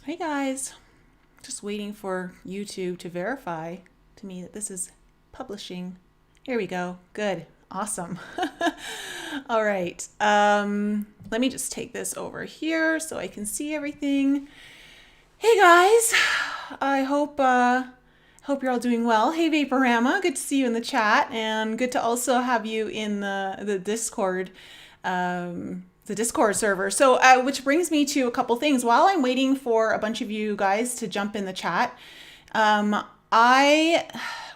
Hey guys, just waiting for YouTube to verify to me that this is publishing. Here we go. Good. Awesome. All right. Let me just take this over here so I can see everything. Hey guys, I hope you're all doing well. Hey Vaporama, good to see you in the chat, and good to also have you in the Discord. The Discord server. So, which brings me to a couple things. While I'm waiting for a bunch of you guys to jump in the chat, I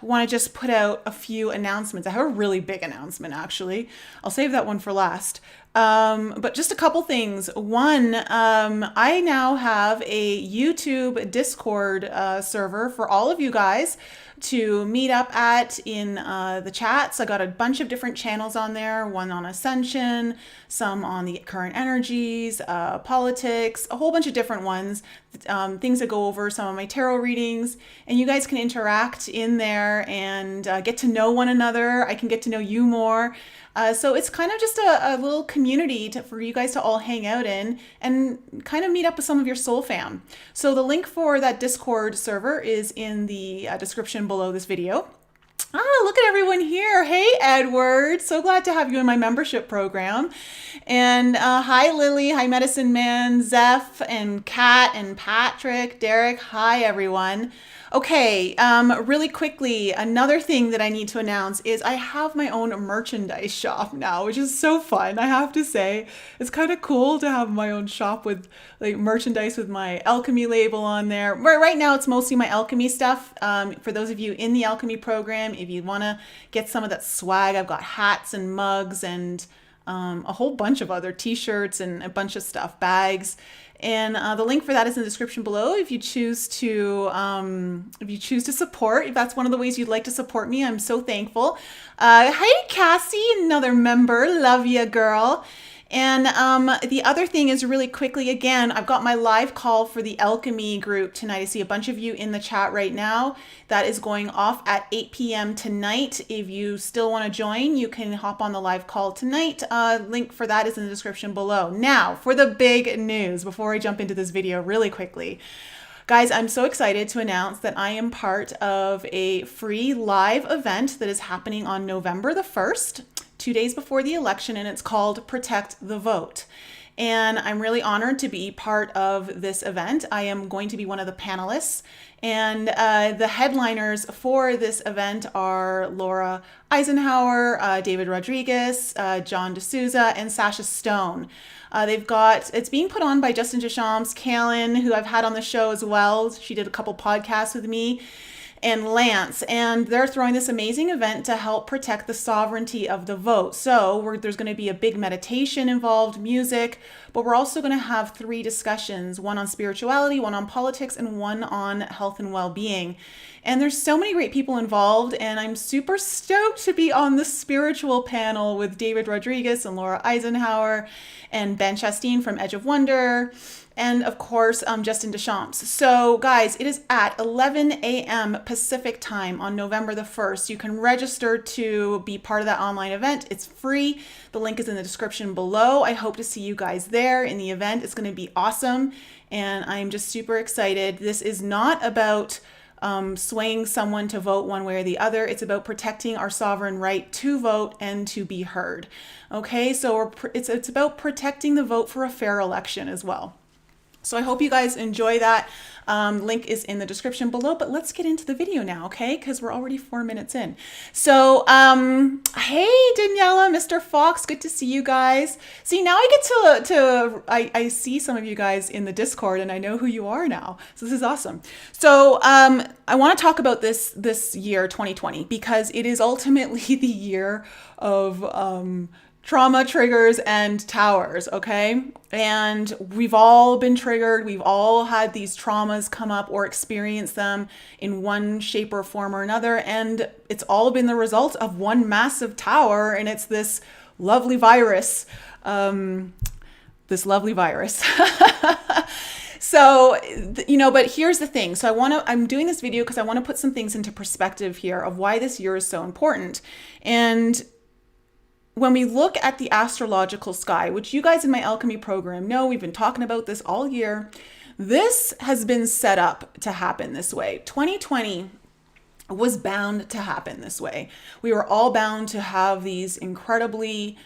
want to just put out a few announcements. I have a really big announcement, actually. I'll save that one for last. But just a couple things. One, I now have a YouTube Discord server for all of you guys to meet up at in the chats. I got a bunch of different channels on there, one on Ascension, some on the current energies, politics, a whole bunch of different ones, things that go over some of my tarot readings, and you guys can interact in there and get to know one another. I can get to know you more. So it's kind of just a little community for you guys to all hang out in and kind of meet up with some of your soul fam. So the link for that Discord server is in the description below this video. Look at everyone here. Hey, Edward. So glad to have you in my membership program. And hi, Lily. Hi, Medicine Man, Zeph, and Kat, and Patrick, Derek. Hi, everyone. Okay, really quickly, another thing that I need to announce is I have my own merchandise shop now, which is so fun, I have to say. It's kind of cool to have my own shop with like merchandise with my alchemy label on there. Right now, it's mostly my alchemy stuff. For those of you in the alchemy program, if you want to get some of that swag, I've got hats and mugs and a whole bunch of other t-shirts and a bunch of stuff, bags. And the link for that is in the description below. If you choose to support, if that's one of the ways you'd like to support me, I'm so thankful. Hi, Cassie, another member. Love ya, girl. And the other thing is really quickly, again, I've got my live call for the alchemy group tonight. I see a bunch of you in the chat right now. That is going off at 8 p.m. tonight. If you still want to join, you can hop on the live call tonight. Link for that is in the description below. Now, for the big news, before I jump into this video really quickly. Guys, I'm so excited to announce that I am part of a free live event that is happening on November the 1st. 2 days before the election, and it's called Protect the Vote. And I'm really honored to be part of this event. I am going to be one of the panelists, and the headliners for this event are Laura Eisenhower, David Rodriguez, John D'Souza, and Sasha Stone. It's being put on by Justin Deschamps, Kaylin, who I've had on the show as well. She did a couple podcasts with me, and Lance, and they're throwing this amazing event to help protect the sovereignty of the vote. So there's going to be a big meditation involved, music, but we're also going to have 3 discussions, one on spirituality, one on politics, and one on health and well-being. And there's so many great people involved, and I'm super stoked to be on the spiritual panel with David Rodriguez and Laura Eisenhower and Ben Chasteen from Edge of Wonder, and of course, Justin Deschamps. So guys, it is at 11 a.m. Pacific time on November the 1st. You can register to be part of that online event. It's free. The link is in the description below. I hope to see you guys there in the event. It's going to be awesome. And I'm just super excited. This is not about swaying someone to vote one way or the other. It's about protecting our sovereign right to vote and to be heard. Okay, so it's about protecting the vote for a fair election as well. So I hope you guys enjoy that. Link is in the description below, but let's get into the video now, okay? Because we're already 4 minutes in. So, hey, Daniela, Mr. Fox, good to see you guys. See, now I get I see some of you guys in the Discord, and I know who you are now. So this is awesome. So I want to talk about this year, 2020, because it is ultimately the year of trauma, triggers, and towers, okay? And we've all been triggered. We've all had these traumas come up or experienced them in one shape or form or another. And it's all been the result of one massive tower. And it's this lovely virus. So, but here's the thing. So I'm doing this video because I want to put some things into perspective here of why this year is so important. And when we look at the astrological sky, which you guys in my alchemy program know, we've been talking about this all year, This has been set up to happen this way. 2020 was bound to happen this way. We were all bound to have these incredibly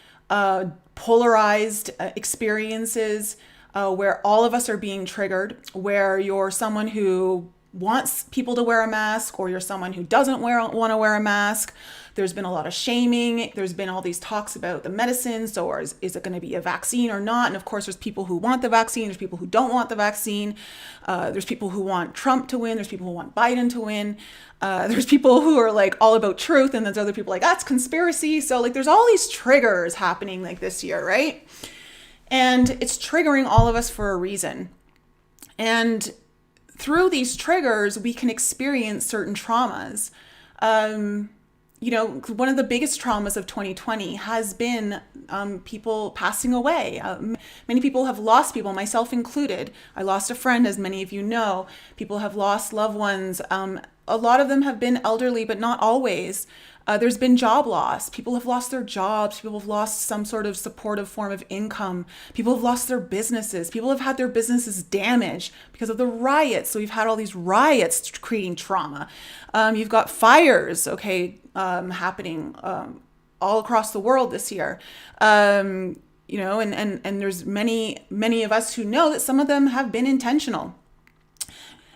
polarized experiences where all of us are being triggered, where you're someone who wants people to wear a mask or you're someone who doesn't want to wear a mask. There's been a lot of shaming. There's been all these talks about the medicine. So is it going to be a vaccine or not? And of course, there's people who want the vaccine. There's people who don't want the vaccine. There's people who want Trump to win. There's people who want Biden to win. There's people who are like all about truth. And there's other people like, that's conspiracy. So like there's all these triggers happening like this year, right? And it's triggering all of us for a reason. And through these triggers, we can experience certain traumas. One of the biggest traumas of 2020 has been people passing away. Many people have lost people, myself included. I lost a friend, as many of you know. People have lost loved ones. A lot of them have been elderly, but not always. There's been job loss. People have lost their jobs. People have lost some sort of supportive form of income. People have lost their businesses. People have had their businesses damaged because of the riots. So we've had all these riots creating trauma. You've got fires, happening all across the world this year. And there's many of us who know that some of them have been intentional.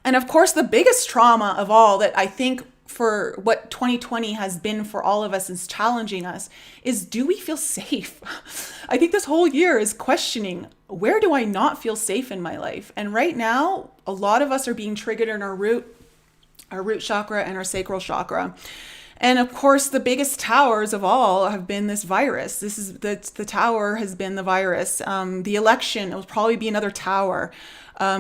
And of course, the biggest trauma of all that I think for what 2020 has been for all of us is challenging us is, do we feel safe? I think this whole year is questioning, where do I not feel safe in my life? And right now, a lot of us are being triggered in our root chakra and our sacral chakra. And of course, the biggest towers of all have been this virus. The tower has been the virus. The election, it will probably be another tower.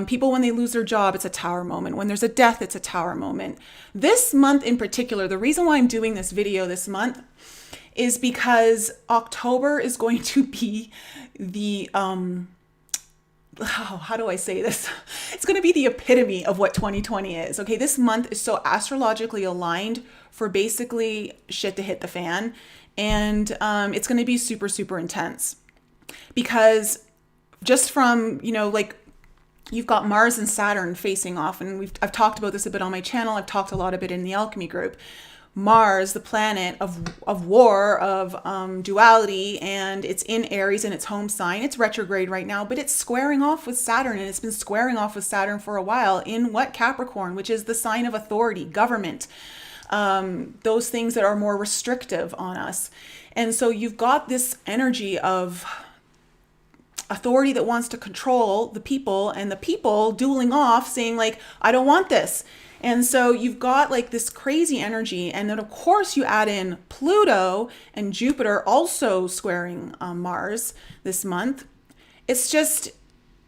People, when they lose their job, it's a tower moment. When there's a death, it's a tower moment. This month in particular, the reason why I'm doing this video this month is because October is going to be the, how do I say this? It's going to be the epitome of what 2020 is. Okay, this month is so astrologically aligned for basically shit to hit the fan. And it's going to be super, super intense. Because just from, you've got Mars and Saturn facing off, and I've talked about this a bit on my channel. I've talked a lot of it in the Alchemy group. Mars, the planet of war, of duality, and it's in Aries in its home sign. It's retrograde right now, but it's squaring off with Saturn, and it's been squaring off with Saturn for a while in what? Capricorn, which is the sign of authority, government, those things that are more restrictive on us. And so you've got this energy of authority that wants to control the people, and the people dueling off saying like, I don't want this. And so you've got like this crazy energy. And then of course you add in Pluto and Jupiter also squaring Mars this month. It's just,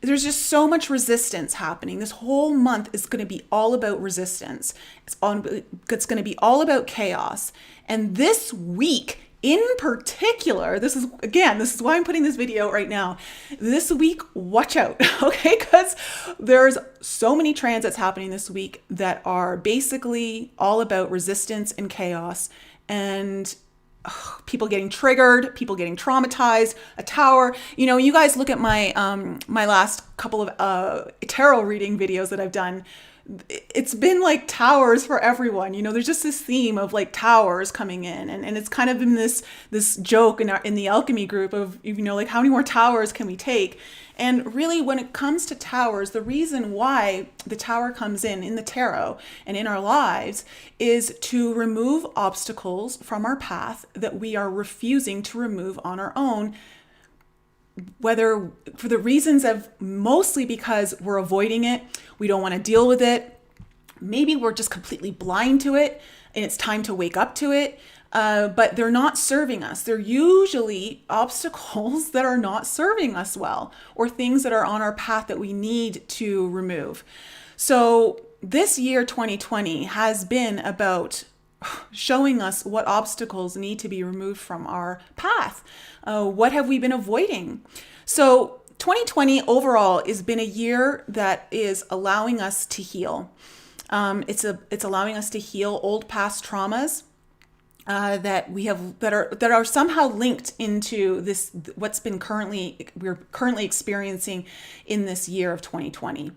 there's just so much resistance happening. This whole month is going to be all about resistance. It's going to be all about chaos. And this week in particular, this is why I'm putting this video right now. This week, watch out, okay? Because there's so many transits happening this week that are basically all about resistance and chaos, and people getting triggered, people getting traumatized, a tower. You guys look at my my last couple of tarot reading videos that I've done. It's been like towers for everyone. There's just this theme of like towers coming in, and it's kind of been this joke in the Alchemy group of, like, how many more towers can we take? And really, when it comes to towers, the reason why the tower comes in the tarot and in our lives is to remove obstacles from our path that we are refusing to remove on our own, whether for the reasons of mostly because we're avoiding it, we don't want to deal with it. Maybe we're just completely blind to it and it's time to wake up to it. But they're not serving us. They're usually obstacles that are not serving us well, or things that are on our path that we need to remove. So this year, 2020, has been about showing us what obstacles need to be removed from our path. What have we been avoiding? So 2020 overall has been a year that is allowing us to heal. It's allowing us to heal old past traumas that we have that are somehow linked into this we're currently experiencing in this year of 2020.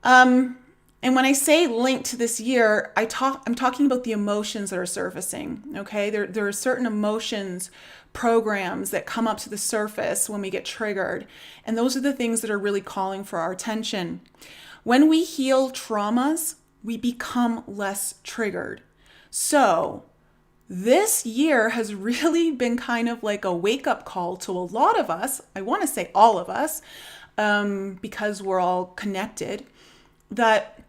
And when I say linked to this year, I'm talking about the emotions that are surfacing. Okay, there are certain emotions, programs that come up to the surface when we get triggered, and those are the things that are really calling for our attention. When we heal traumas, we become less triggered. So this year has really been kind of like a wake-up call to a lot of us. I want to say all of us, because we're all connected, that,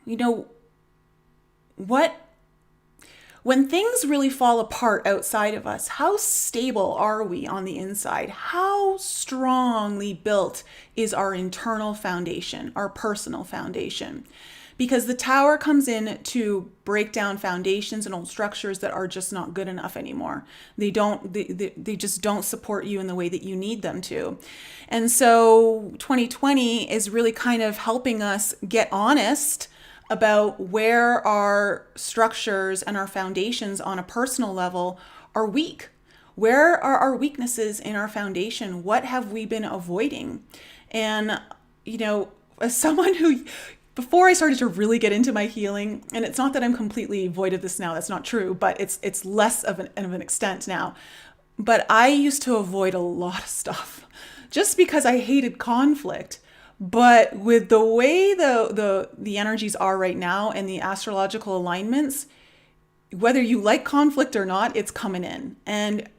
you know, when things really fall apart outside of us, how stable are we on the inside? How strongly built is our internal foundation, our personal foundation? Because the tower comes in to break down foundations and old structures that are just not good enough anymore. They just don't support you in the way that you need them to. And so 2020 is really kind of helping us get honest about where our structures and our foundations on a personal level are weak. Where are our weaknesses in our foundation? What have we been avoiding? And, you know, as someone who, before I started to really get into my healing, and it's not that I'm completely void of this now, that's not true, but it's less of an extent now. But I used to avoid a lot of stuff just because I hated conflict. But with the way the energies are right now and the astrological alignments, whether you like conflict or not, it's coming in. And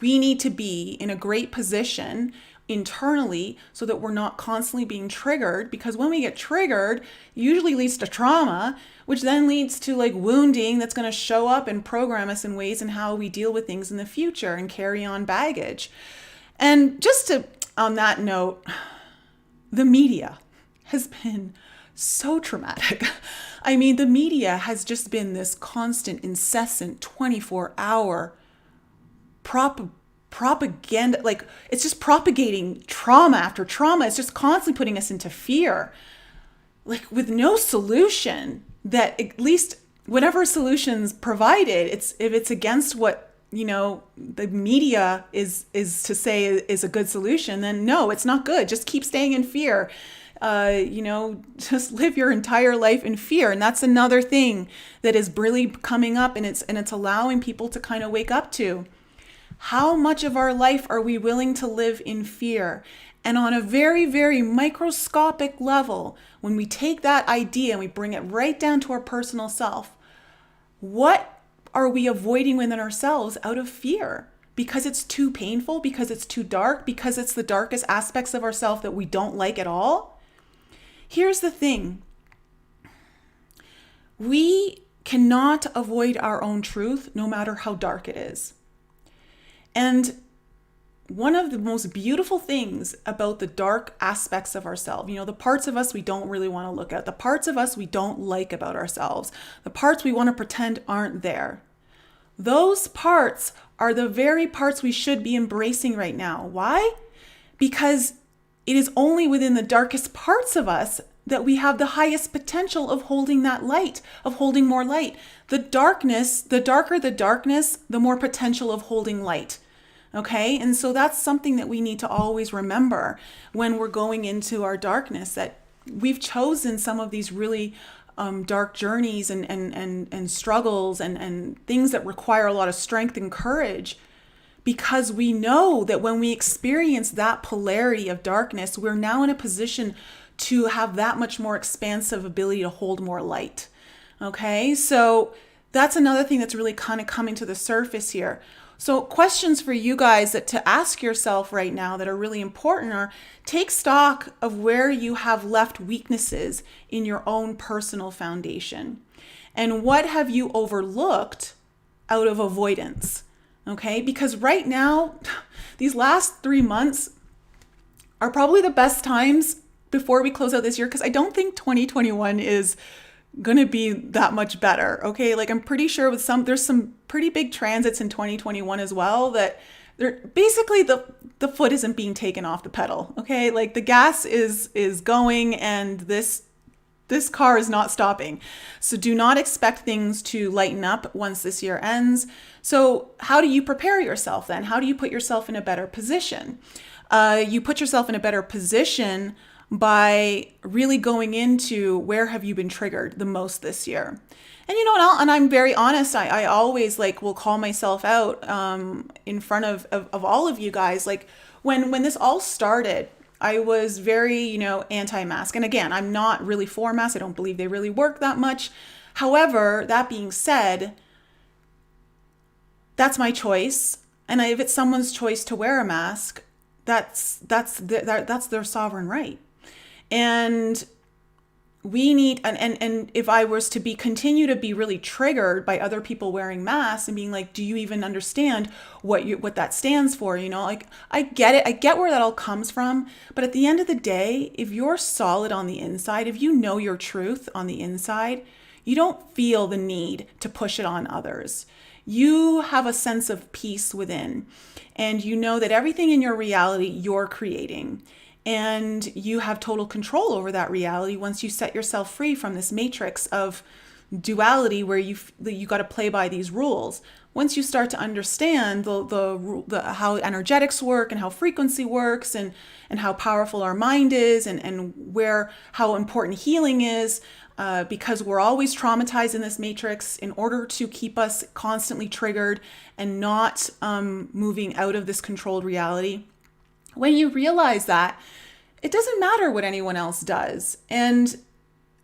we need to be in a great position internally so that we're not constantly being triggered, because when we get triggered, it usually leads to trauma, which then leads to like wounding that's going to show up and program us in ways in how we deal with things in the future and carry on baggage. And on that note, the media has been so traumatic. I mean, the media has just been this constant, incessant, 24-hour propaganda. Like, it's just propagating trauma after trauma. It's just constantly putting us into fear, like with no solution. That at least whatever solutions provided, if it's against what, you know, the media is to say is a good solution, then no, it's not good. Just keep staying in fear. Just live your entire life in fear. And that's another thing that is really coming up, and it's allowing people to kind of wake up to. How much of our life are we willing to live in fear? And on a very, very microscopic level, when we take that idea and we bring it right down to our personal self, what are we avoiding within ourselves out of fear? Because it's too painful, because it's too dark, because it's the darkest aspects of ourselves that we don't like at all? Here's the thing. We cannot avoid our own truth, no matter how dark it is. And one of the most beautiful things about the dark aspects of ourselves, you know, the parts of us we don't really want to look at, the parts of us we don't like about ourselves, the parts we want to pretend aren't there. Those parts are the very parts we should be embracing right now. Why? Because it is only within the darkest parts of us that we have the highest potential of holding that light, of holding more light. The darker the darkness, the more potential of holding light. Okay? And so that's something that we need to always remember when we're going into our darkness, that we've chosen some of these really dark journeys and struggles and things that require a lot of strength and courage, because we know that when we experience that polarity of darkness, we're now in a position to have that much more expansive ability to hold more light. Okay? So that's another thing that's really kind of coming to the surface here. So questions for you guys that to ask yourself right now that are really important are: take stock of where you have left weaknesses in your own personal foundation. And what have you overlooked out of avoidance? Okay, because right now, these last 3 months are probably the best times before we close out this year, because I don't think 2021 is going to be that much better. Okay, like I'm pretty sure there's some pretty big transits in 2021 as well that they're basically the foot isn't being taken off the pedal. Okay, like the gas is going and this car is not stopping. So do not expect things to lighten up once this year ends. So how do you prepare yourself then? How do you put yourself in a better position? You put yourself in a better position by really going into where have you been triggered the most this year. And and I'm very honest. I always will call myself out in front of all of you guys. Like when this all started, I was very, anti-mask. And again, I'm not really for masks. I don't believe they really work that much. However, that being said, that's my choice. And if it's someone's choice to wear a mask, that's their sovereign right. And we need, and if I was to continue to be really triggered by other people wearing masks and being like, do you even understand what that stands for? I get it. I get where that all comes from. But at the end of the day, if you're solid on the inside, if you know your truth on the inside, you don't feel the need to push it on others. You have a sense of peace within, and you know that everything in your reality you're creating. And you have total control over that reality once you set yourself free from this matrix of duality where you got to play by these rules. Once you start to understand the how energetics work and how frequency works and how powerful our mind is and how important healing is, because we're always traumatized in this matrix in order to keep us constantly triggered and not moving out of this controlled reality. When you realize that, it doesn't matter what anyone else does and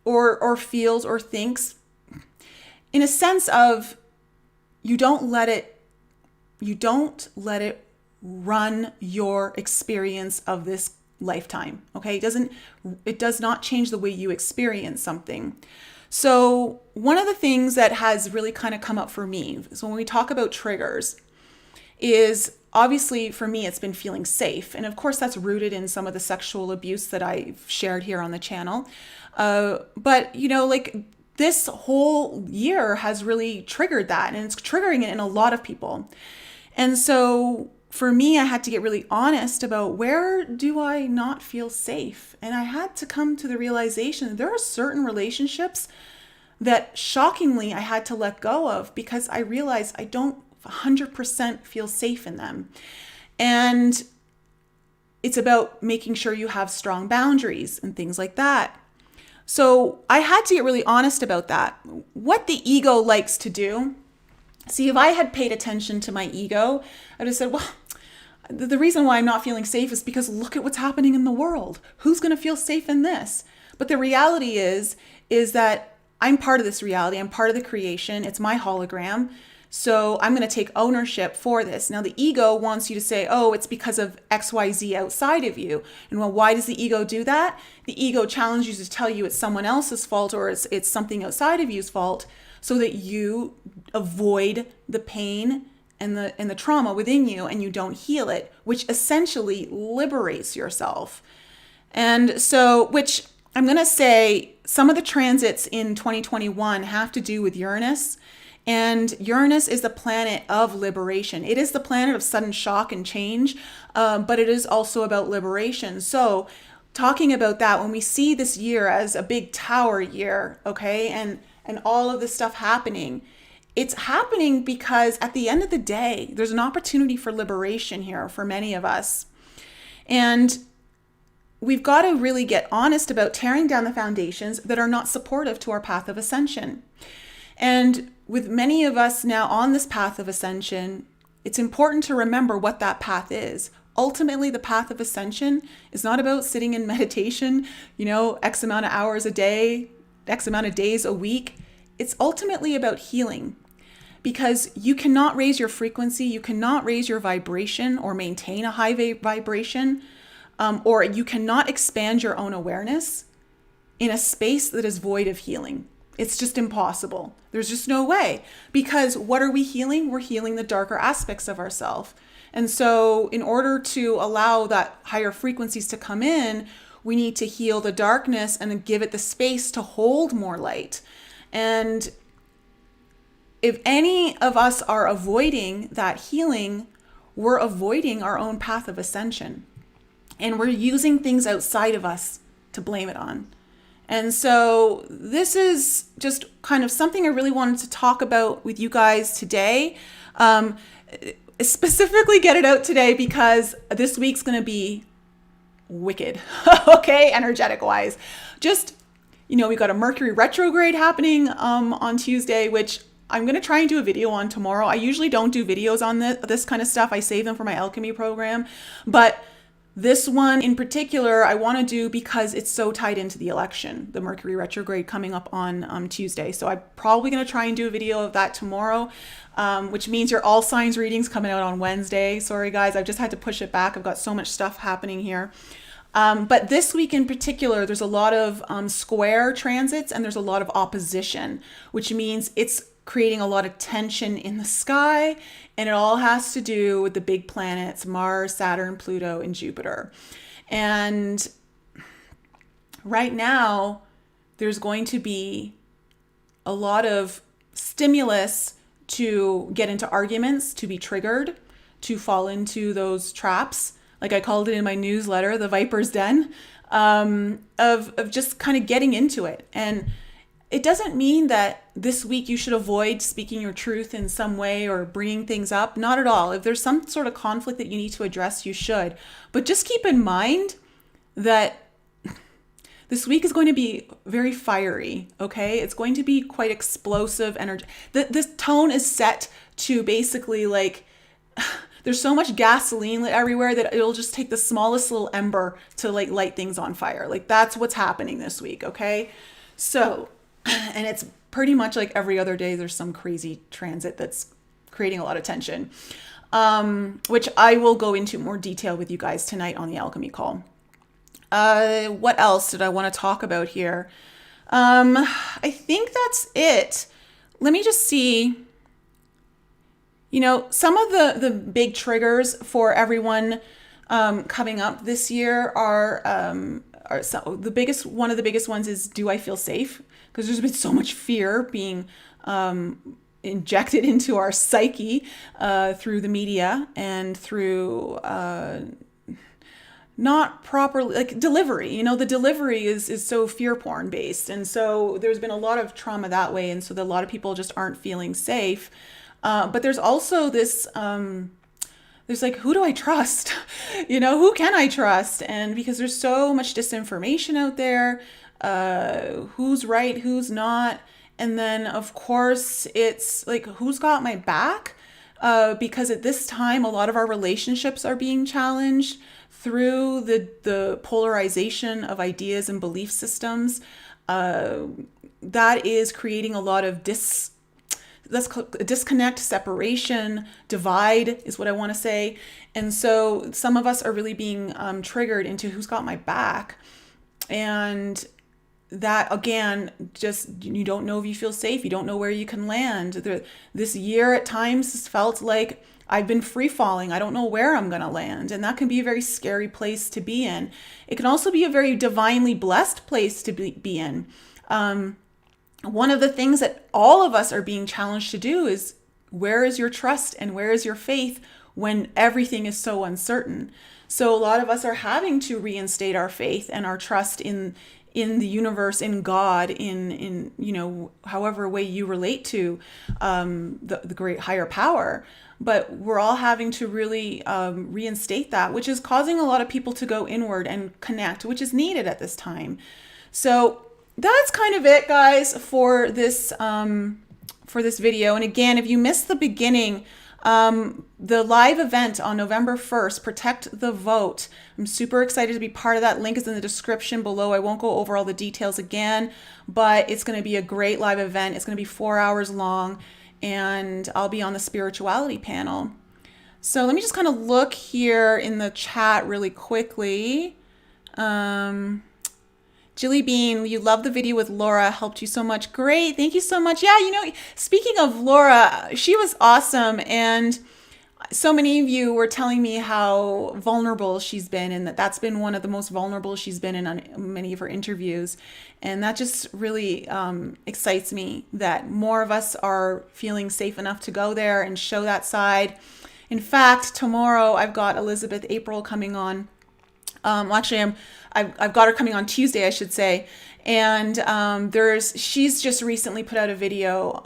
or feels or thinks, in a sense of you don't let it run your experience of this lifetime. Okay? It does not change the way you experience something. So one of the things that has really kind of come up for me, so when we talk about triggers, is obviously for me, it's been feeling safe. And of course, that's rooted in some of the sexual abuse that I've shared here on the channel. But this whole year has really triggered that, and it's triggering it in a lot of people. And so for me, I had to get really honest about where do I not feel safe? And I had to come to the realization that there are certain relationships that shockingly I had to let go of because I realized I don't 100% feel safe in them. And it's about making sure you have strong boundaries and things like that. So I had to get really honest about that. What the ego likes to do. See, if I had paid attention to my ego, I'd have said, well, the reason why I'm not feeling safe is because look at what's happening in the world. Who's going to feel safe in this? But the reality is that I'm part of this reality. I'm part of the creation. It's my hologram. So I'm going to take ownership for this. Now, the ego wants you to say, oh, it's because of XYZ outside of you. And well, why does the ego do that? The ego challenges you to tell you it's someone else's fault or it's something outside of you's fault so that you avoid the pain and the trauma within you and you don't heal it, which essentially liberates yourself. And so, which I'm going to say some of the transits in 2021 have to do with Uranus. And Uranus is the planet of liberation. It is the planet of sudden shock and change, but it is also about liberation. So talking about that, when we see this year as a big tower year, okay, and all of this stuff happening, it's happening because at the end of the day, there's an opportunity for liberation here for many of us. And we've got to really get honest about tearing down the foundations that are not supportive to our path of ascension. And with many of us now on this path of ascension, it's important to remember what that path is. Ultimately, the path of ascension is not about sitting in meditation, X amount of hours a day, X amount of days a week. It's ultimately about healing, because you cannot raise your frequency, you cannot raise your vibration or maintain a high vibration, or you cannot expand your own awareness in a space that is void of healing. It's just impossible. There's just no way. Because what are we healing? We're healing the darker aspects of ourselves. And so in order to allow that higher frequencies to come in, we need to heal the darkness and give it the space to hold more light. And if any of us are avoiding that healing, we're avoiding our own path of ascension. And we're using things outside of us to blame it on. And so this is just kind of something I really wanted to talk about with you guys today. Specifically get it out today because this week's going to be wicked, okay, energetic wise. Just, we got a Mercury retrograde happening on Tuesday, which I'm going to try and do a video on tomorrow. I usually don't do videos on this kind of stuff. I save them for my alchemy program. But this one in particular, I want to do because it's so tied into the election, the Mercury retrograde coming up on Tuesday. So I'm probably going to try and do a video of that tomorrow, which means your all signs readings coming out on Wednesday. Sorry, guys, I've just had to push it back. I've got so much stuff happening here. But this week in particular, there's a lot of square transits and there's a lot of opposition, which means it's creating a lot of tension in the sky, and it all has to do with the big planets, Mars, Saturn, Pluto, and Jupiter. And right now, there's going to be a lot of stimulus to get into arguments, to be triggered, to fall into those traps. Like I called it in my newsletter, the Viper's Den, of just kind of getting into it. And it doesn't mean that this week you should avoid speaking your truth in some way or bringing things up. Not at all. If there's some sort of conflict that you need to address, you should. But just keep in mind that this week is going to be very fiery, okay? It's going to be quite explosive energy. This tone is set to basically there's so much gasoline lit everywhere that it'll just take the smallest little ember to light things on fire. That's what's happening this week, okay? So, and it's pretty much like every other day, there's some crazy transit that's creating a lot of tension, which I will go into more detail with you guys tonight on the alchemy call. What else did I want to talk about here? I think that's it. Let me just see. Some of the big triggers for everyone coming up this year are one of the biggest ones is, do I feel safe? Because there's been so much fear being injected into our psyche through the media and through not properly, delivery. The delivery is so fear porn based. And so there's been a lot of trauma that way. And so a lot of people just aren't feeling safe. But there's also this, there's who do I trust? Who can I trust? And because there's so much disinformation out there, who's right, who's not. And then of course it's who's got my back? Because at this time, a lot of our relationships are being challenged through the polarization of ideas and belief systems. That is creating a lot of disconnect, separation, divide is what I want to say. And so some of us are really being triggered into who's got my back. And that, again, just you don't know if you feel safe. You don't know where you can land. This year at times has felt like I've been free falling. I don't know where I'm going to land. And that can be a very scary place to be in. It can also be a very divinely blessed place to be in. One of the things that all of us are being challenged to do is, where is your trust and where is your faith when everything is so uncertain? So a lot of us are having to reinstate our faith and our trust in the universe, in God, in however way you relate to the great higher power. But we're all having to really reinstate that, which is causing a lot of people to go inward and connect, which is needed at this time. So that's kind of it, guys, for this video. And again, if you missed the beginning, the live event on November 1st, Protect the Vote. I'm super excited to be part of that. Link is in the description below. I won't go over all the details again, but it's going to be a great live event. It's going to be 4 hours long, and I'll be on the spirituality panel. So let me just kind of look here in the chat really quickly. Jilly Bean, you love the video with Laura, helped you so much. Great, thank you so much. Yeah, speaking of Laura, she was awesome. And so many of you were telling me how vulnerable she's been, and that's been one of the most vulnerable she's been in on many of her interviews. And that just really excites me that more of us are feeling safe enough to go there and show that side. In fact, tomorrow I've got Elizabeth April coming on. I've got her coming on Tuesday, I should say. And she's just recently put out a video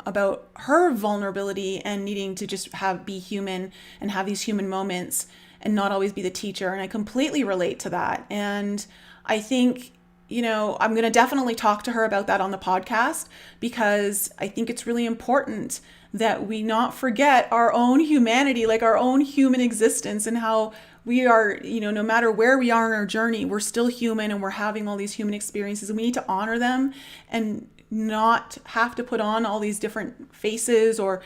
about her vulnerability and needing to just be human and have these human moments. and not always be the teacher. And I completely relate to that. And I think, I'm going to definitely talk to her about that on the podcast, because I think it's really important that we not forget our own humanity, like our own human existence, and how we are, no matter where we are in our journey, we're still human and we're having all these human experiences, and we need to honor them and not have to put on all these different faces or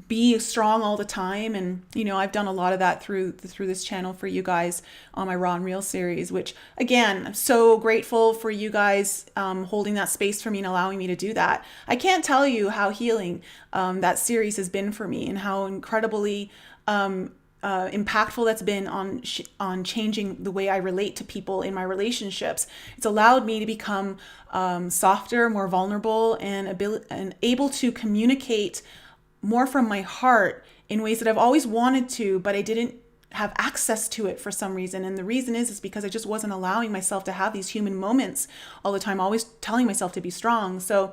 be strong all the time. And I've done a lot of that through this channel for you guys on my Raw and Real series, which again, I'm so grateful for you guys holding that space for me and allowing me to do that. I can't tell you how healing that series has been for me, and how incredibly impactful that's been on changing the way I relate to people in my relationships. It's allowed me to become softer, more vulnerable, and able to communicate more from my heart in ways that I've always wanted to, but I didn't have access to it for some reason. And the reason is because I just wasn't allowing myself to have these human moments all the time, always telling myself to be strong. So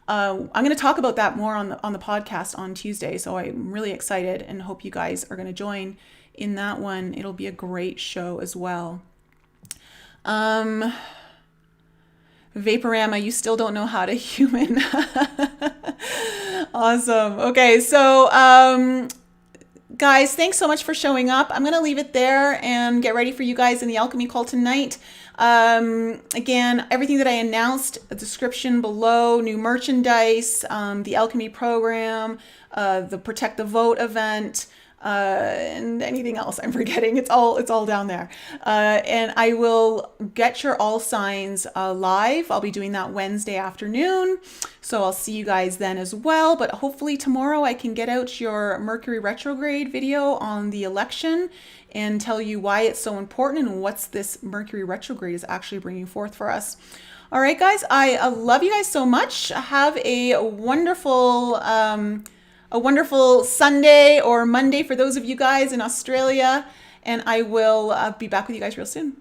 I'm going to talk about that more on the podcast on Tuesday. So I'm really excited and hope you guys are going to join in that one. It'll be a great show as well. Vaporama, you still don't know how to human. Awesome. Okay, so guys, thanks so much for showing up. I'm going to leave it there and get ready for you guys in the alchemy call tonight. Again, everything that I announced, a description below, new merchandise, the alchemy program, the Protect the Vote event, and anything else I'm forgetting. It's all down there. And I will get your all signs live. I'll be doing that Wednesday afternoon. So I'll see you guys then as well. But hopefully tomorrow I can get out your Mercury retrograde video on the election and tell you why it's so important and what's this Mercury retrograde is actually bringing forth for us. All right, guys, I love you guys so much. Have a wonderful Sunday or Monday for those of you guys in Australia, and I will be back with you guys real soon.